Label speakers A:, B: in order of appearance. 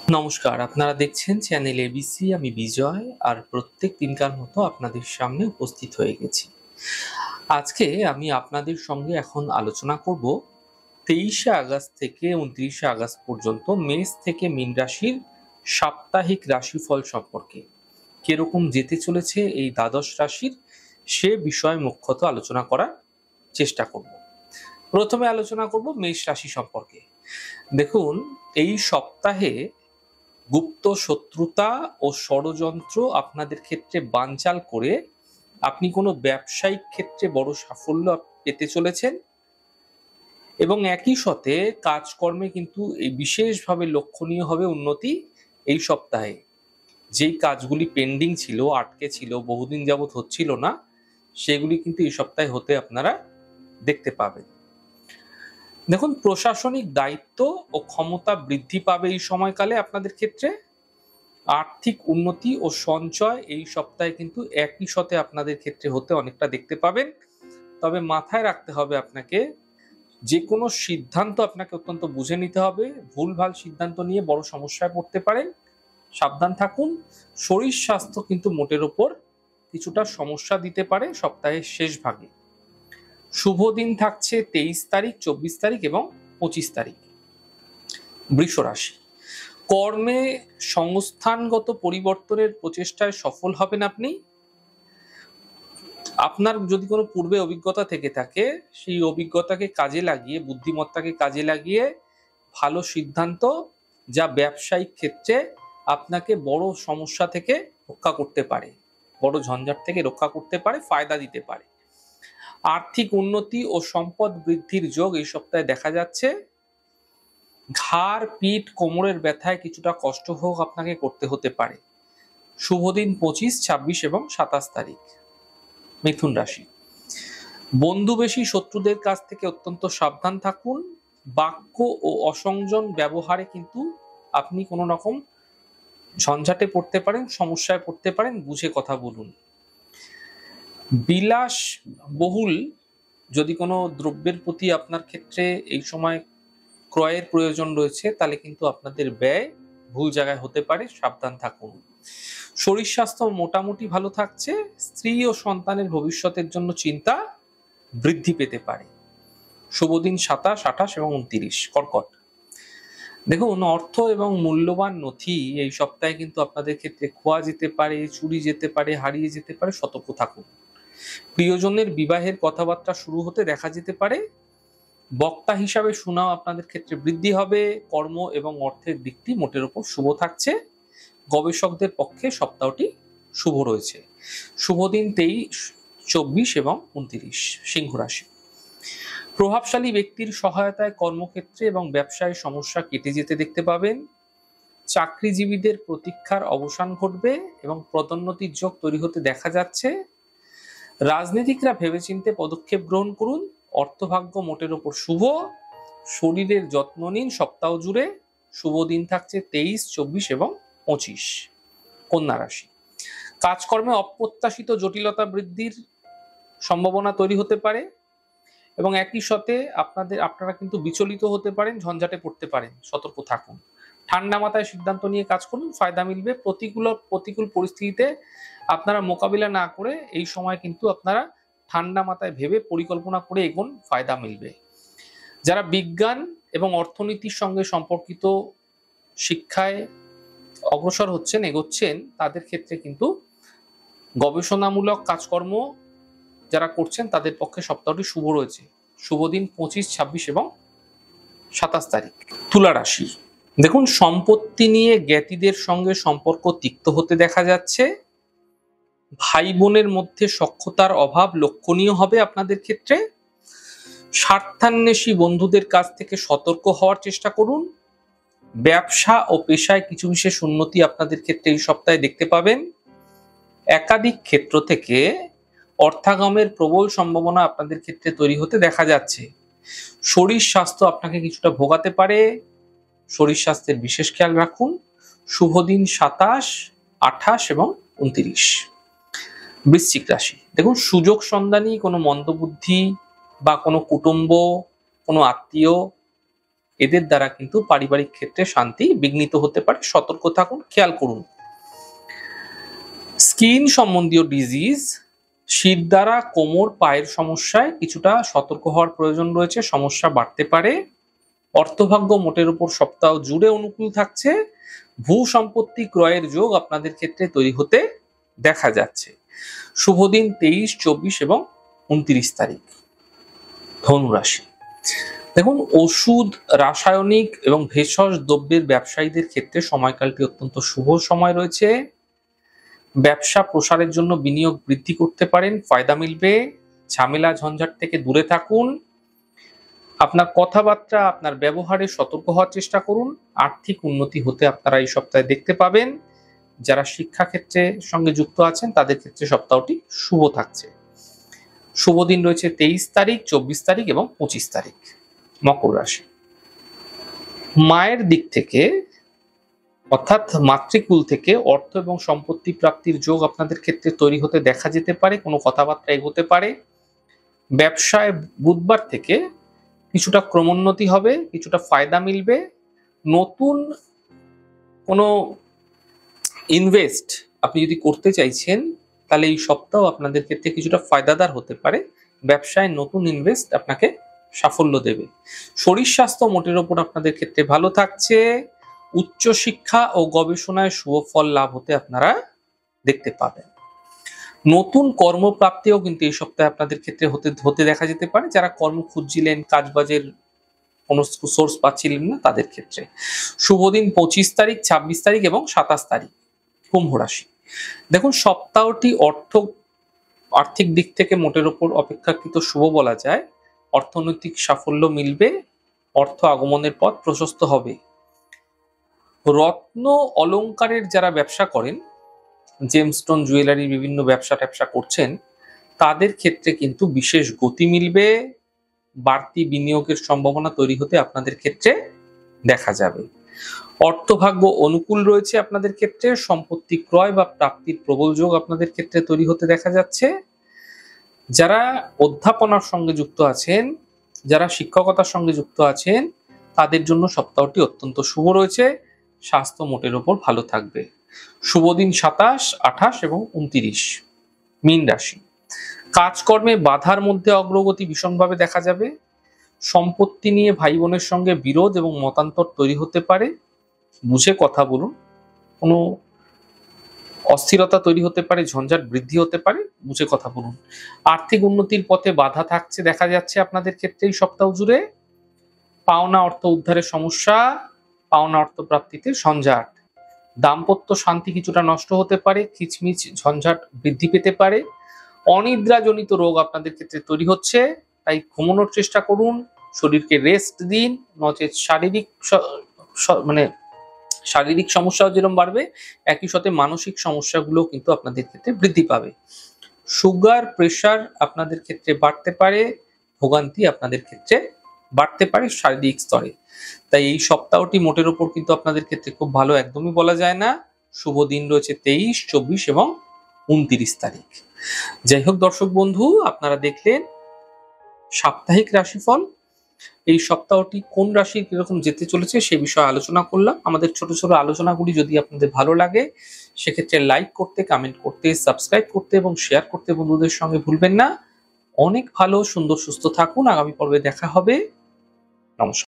A: নমস্কার, আপনারা দেখছেন চ্যানেল এবিসি। আমি বিজয়, আর প্রত্যেক দিনকার মতো আপনাদের সামনে উপস্থিত হয়ে গেছি। আজকে আমি আপনাদের সঙ্গে এখন আলোচনা করব 23শে আগস্ট থেকে 29শে আগস্ট পর্যন্ত মেষ থেকে মীন রাশির সাপ্তাহিক রাশিফল সম্পর্কে। কিরকম যেতে চলেছে এই দ্বাদশ রাশির, সে বিষয়ে মুখ্যত আলোচনা করার চেষ্টা করব। প্রথমে আলোচনা করব মেষ রাশি সম্পর্কে। দেখুন, এই সপ্তাহে গুপ্ত শত্রুতা ও ষড়যন্ত্র আপনাদের ক্ষেত্রে বানচাল করে আপনি কোনো ব্যবসায়িক ক্ষেত্রে বড় সাফল্য পেতে চলেছেন, এবং একই সাথে কাজকর্মে কিন্তু এই বিশেষভাবে লক্ষণীয় হবে উন্নতি। এই সপ্তাহে যেই কাজগুলি পেন্ডিং ছিল, আটকে ছিল, বহুদিন যাবৎ হচ্ছিল না, সেগুলি কিন্তু এই সপ্তাহে হতে আপনারা দেখতে পাবেন। দেখুন, প্রশাসনিক দায়িত্ব ও ক্ষমতা বৃদ্ধি পাবে এই সময়কালে আপনাদের ক্ষেত্রে। আর্থিক উন্নতি ও সঞ্চয় এই সপ্তাহে কিন্তু একই সাথে আপনাদের ক্ষেত্রে হতে অনেকটা দেখতে পাবেন। তবে মাথায় রাখতে হবে আপনাকে, যে কোনো সিদ্ধান্ত আপনাকে অত্যন্ত বুঝে নিতে হবে। ভুলভাল সিদ্ধান্ত নিয়ে বড় সমস্যায় পড়তে পারেন, সাবধান থাকুন। শরীর স্বাস্থ্য কিন্তু মোটের ওপর কিছুটা সমস্যা দিতে পারে সপ্তাহের শেষ ভাগে। শুভ দিন থাকছে 23 তারিখ, 24 তারিখ এবং 25 তারিখ। বৃষ রাশি, কর্মে সংস্থানগত পরিবর্তনের প্রচেষ্টায় সফল হবেন আপনি। আপনার যদি কোনো পূর্বে অভিজ্ঞতা থেকে থাকে, সেই অভিজ্ঞতাকে কাজে লাগিয়ে, বুদ্ধিমত্তাকে কাজে লাগিয়ে ভালো সিদ্ধান্ত, যা ব্যবসায়িক ক্ষেত্রে আপনাকে বড় সমস্যা থেকে রক্ষা করতে পারে, বড় ঝঞ্ঝাট থেকে রক্ষা করতে পারে, ফায়দা দিতে পারে। আর্থিক উন্নতি ও সম্পদ বৃদ্ধির যোগ এই সপ্তাহে দেখা যাচ্ছে। ঘাড়, পিঠ, কোমরের ব্যথায় কিছুটা কষ্ট ভোগ আপনাকে করতে হতে পারে। শুভ দিন 25, 26 এবং 27 তারিখ। মিথুন রাশি, বন্ধু বেশি শত্রুদের কাছ থেকে অত্যন্ত সাবধান থাকুন। বাক্য ও অসংযম ব্যবহারে কিন্তু আপনি কোনো রকম ঝঞ্ঝাটে পড়তে পারেন, সমস্যায় পড়তে পারেন, বুঝে কথা বলুন। বিলাস বহুল যদি কোনো দ্রব্যের প্রতি আপনার ক্ষেত্রে এই সময় ক্রয়ের প্রয়োজন রয়েছে, তাহলে কিন্তু আপনাদের ব্যয় ভুল জায়গায় হতে পারে, সাবধান থাকুন। শরীর স্বাস্থ্য মোটামুটি ভালো থাকছে। স্ত্রী ও সন্তানের ভবিষ্যতের জন্য চিন্তা বৃদ্ধি পেতে পারে। শুভ দিন 27, 28 এবং 29। কর্কট, দেখুন, অর্থ এবং মূল্যবান নথি এই সপ্তাহে কিন্তু আপনাদের ক্ষেত্রে খোয়া যেতে পারে, চুরি যেতে পারে, হারিয়ে যেতে পারে, সতর্ক থাকুন। প্রিয়জনের বিবাহের কথাবার্তা শুরু হতে দেখা যেতে পারে। বক্তা হিসাবে সুনাম আপনাদের ক্ষেত্রে বৃদ্ধি হবে। কর্ম এবং অর্থের দিকটি মোটের উপর শুভ থাকছে। গবেষকদের পক্ষে সপ্তাহটি শুভ রয়েছে। শুভ দিন 23, 24 এবং 29। সিংহ রাশি, প্রভাবশালী ব্যক্তির সহায়তায় কর্মক্ষেত্রে এবং ব্যবসায় সমস্যা কেটে যেতে দেখতে পাবেন। চাকরিজীবীদের প্রতীক্ষার অবসান ঘটবে এবং পদোন্নতির যোগ তৈরি হতে দেখা যাচ্ছে। রাজনীতিকরা ভেবেচিন্তে পদক্ষেপ গ্রহণ করুন। অর্থভাগ্য মোটের ওপর শুভ। শরীরের যত্ন নিন সপ্তাহ জুড়ে। শুভ দিন থাকছে 23, 24 এবং 25। কন্যা রাশি, কাজকর্মে অপ্রত্যাশিত জটিলতা বৃদ্ধির সম্ভাবনা তৈরি হতে পারে, এবং একই সাথে আপনারা কিন্তু বিচলিত হতে পারেন, ঝঞ্ঝাটে পড়তে পারেন, সতর্ক থাকুন। ঠান্ডা মাথায় সিদ্ধান্ত নিয়ে কাজ করুন, ফায়দা মিলবে। প্রতিকূল পরিস্থিতিতে আপনারা মোকাবিলা না করে এই সময় কিন্তু আপনারা ঠান্ডা মাথায় ভেবে পরিকল্পনা করে এগোন, ফায়দা মিলবে। যারা বিজ্ঞান এবং অর্থনীতির সঙ্গে সম্পর্কিত শিক্ষায় অগ্রসর হচ্ছেন, এগোচ্ছেন, তাদের ক্ষেত্রে কিন্তু গবেষণামূলক কাজকর্ম যারা করছেন তাদের পক্ষে সপ্তাহটি শুভ রয়েছে। শুভ দিন 25, 26 এবং 27 তারিখ। তুলা রাশি, দেখুন, সম্পত্তি নিয়ে জ্ঞাতীদের সঙ্গে সম্পর্ক তিক্ত হতে দেখা যাচ্ছে। ভাই বোনের মধ্যে সখ্যতার অভাব লক্ষণীয় হবে আপনাদের ক্ষেত্রে। স্বার্থান্বেষী বন্ধুদের কাছ থেকে সতর্ক হওয়ার চেষ্টা করুন। ব্যবসা ও পেশায় কিছু বিশেষ উন্নতি আপনাদের ক্ষেত্রে এই সপ্তাহে দেখতে পাবেন। একাধিক ক্ষেত্র থেকে অর্থাগমের প্রবল সম্ভাবনা আপনাদের ক্ষেত্রে তৈরি হতে দেখা যাচ্ছে। শরীর স্বাস্থ্য আপনাকে কিছুটা ভোগাতে পারে, শরীর স্বাস্থ্যের বিশেষ খেয়াল রাখুন। শুভ দিন 27, 28 এবং 29। বৃশ্চিক রাশি, দেখুন, সুযোগ সন্ধানী কোনো মন্দবুদ্ধি বা কোনো কুটুম্ব, কোনো আত্মীয় এদের দ্বারা কিন্তু পারিবারিক ক্ষেত্রে শান্তি বিঘ্নিত হতে পারে, সতর্ক থাকুন, খেয়াল করুন। স্কিন সম্বন্ধীয় ডিজিজ, শিরদাঁড়া, কোমর, পায়ের সমস্যায় কিছুটা সতর্ক হওয়ার প্রয়োজন রয়েছে, সমস্যা বাড়তে পারে। অর্থভাগ্য মোটের উপর সপ্তাহ জুড়ে অনুকূল থাকছে। ভূ সম্পত্তি ক্রয়ের যোগ আপনাদের ক্ষেত্রে তৈরি হতে দেখা যাচ্ছে। শুভ দিন 23, 24 এবং 29 তারিখ। ধনুরাশি, দেখুন ওষুধ, রাসায়নিক এবং ভেষজ দ্রব্যের ব্যবসায়ীদের ক্ষেত্রে সময়কালটি অত্যন্ত শুভ সময় রয়েছে। ব্যবসা প্রসারের জন্য বিনিয়োগ বৃদ্ধি করতে পারেন, ফায়দা মিলবে। ঝামেলা ঝঞ্ঝাট থেকে দূরে থাকুন। আপনার কথাবার্তা, আপনার ব্যবহারে সতর্ক হওয়ার চেষ্টা করুন। আর্থিক উন্নতি হতে আপনারা এই সপ্তাহে দেখতে পাবেন। যারা শিক্ষাক্ষেত্রে সঙ্গে যুক্ত আছেন তাদের ক্ষেত্রে সপ্তাহটি শুভ থাকছে। শুভ দিন রয়েছে 23 তারিখ, 24 তারিখ এবং 25 তারিখ। মকর রাশি, মায়ের দিক থেকে অর্থাৎ মাতৃকুল থেকে অর্থ এবং সম্পত্তি প্রাপ্তির যোগ আপনাদের ক্ষেত্রে তৈরি হতে দেখা যেতে পারে, কোনো কথাবার্তা এগোতে পারে। ব্যবসায় বুধবার থেকে কিছুটা ক্রমোন্নতি হবে, কিছুটা ফায়দা মিলবে। নতুন কোনো ইনভেস্ট আপনি যদি করতে চাইছেন তাহলে এই সপ্তাহ আপনাদের ক্ষেত্রে কিছুটা ফায়দাদার হতে পারে। ব্যবসায় নতুন ইনভেস্ট আপনাকে সাফল্য দেবে। শরীর স্বাস্থ্য মোটের ওপর আপনাদের ক্ষেত্রে ভালো থাকছে। উচ্চশিক্ষা ও গবেষণায় শুভ ফল লাভ হতে আপনারা দেখতে পাবেন। নতুন কর্মপ্রাপ্তিও কিন্তু এই সপ্তাহে আপনাদের ক্ষেত্রে হতে দেখা যেতে পারে। যারা কর্ম খুঁজছিলেন, কাজবাজের কোনো সোর্স পাচ্ছিলেন না তাদের ক্ষেত্রে। শুভ দিন 25 তারিখ, 26 তারিখ এবং 27 তারিখ। কুম্ভ রাশি, দেখুন সপ্তাহটি আর্থিক দিক থেকে মোটের ওপর অপেক্ষাকৃত শুভ বলা যায়। অর্থনৈতিক সাফল্য মিলবে, অর্থ আগমনের পথ প্রশস্ত হবে। রত্ন অলংকারের যারা ব্যবসা করেন, জেমস্টোন জুয়েলারি বিভিন্ন ব্যবসা ট্যাবসা করছেন, তাদের ক্ষেত্রে কিন্তু বিশেষ গতি মিলবে। বাড়তি বিনিয়োগের সম্ভাবনা তৈরি হতে আপনাদের ক্ষেত্রে দেখা যাবে। অর্থভাগ্য অনুকূল রয়েছে আপনাদের ক্ষেত্রে। সম্পত্তি ক্রয় বা প্রাপ্তির প্রবল যোগ আপনাদের ক্ষেত্রে তৈরি হতে দেখা যাচ্ছে। যারা অধ্যাপনার সঙ্গে যুক্ত আছেন, যারা শিক্ষকতার সঙ্গে যুক্ত আছেন, তাদের জন্য সপ্তাহটি অত্যন্ত শুভ রয়েছে। স্বাস্থ্য মোটের ওপর ভালো থাকবে। শুভ দিন 27, 28 এবং 29। মীন রাশি, কাজকর্মে বাধার মধ্যে অগ্রগতি ভীষণভাবে দেখা যাবে। সম্পত্তি নিয়ে ভাই বোনের সঙ্গে বিরোধ এবং মতান্তর তৈরি হতে পারে, বুঝে কথা বলুন। কোনো অস্থিরতা তৈরি হতে পারে, ঝঞ্ঝাট বৃদ্ধি হতে পারে, বুঝে কথা বলুন। আর্থিক উন্নতির পথে বাধা থাকছে দেখা যাচ্ছে আপনাদের ক্ষেত্রে এই সপ্তাহ জুড়ে। পাওনা অর্থ উদ্ধারের সমস্যা, পাওনা অর্থ প্রাপ্তিতে ঝঞ্ঝাট। দাম্পত্য শান্তি কিছুটা নষ্ট হতে পারে, খিচমিচ ঝঞ্ঝাট বৃদ্ধি পেতে পারে। অনিদ্রাজনিত রোগ আপনাদের ক্ষেত্রে তৈরি হচ্ছে, তাই ঘুমানোর চেষ্টা করুন, শরীরকে রেস্ট দিন, নচেত শারীরিক সমস্যাও যেরকম বাড়বে, একই সাথে মানসিক সমস্যাগুলো কিন্তু আপনাদের ক্ষেত্রে বৃদ্ধি পাবে। সুগার, প্রেশার আপনাদের ক্ষেত্রে বাড়তে পারে, ভোগান্তি আপনাদের ক্ষেত্রে বাড়তে পারে শারীরিক স্তরে। তাই এই সপ্তাহটি মোটের ওপর কিন্তু আপনাদের ক্ষেত্রে খুব ভালো একদমই বলা যায় না। শুভ দিন রয়েছে 23, 24 এবং 29 তারিখ। যাই হোক দর্শক বন্ধু, আপনারা দেখলেন সাপ্তাহিক রাশিফল। এই সপ্তাহটি কোন রাশি কিরকম যেতে চলেছে সে বিষয়ে আলোচনা করলাম। আমাদের ছোট ছোট আলোচনাগুলি যদি আপনাদের ভালো লাগে সেক্ষেত্রে লাইক করতে, কমেন্ট করতে, সাবস্ক্রাইব করতে এবং শেয়ার করতে বন্ধুদের সঙ্গে ভুলবেন না। অনেক ভালো, সুন্দর, সুস্থ থাকুন। আগামী পর্বে দেখা হবে। নমস্কার।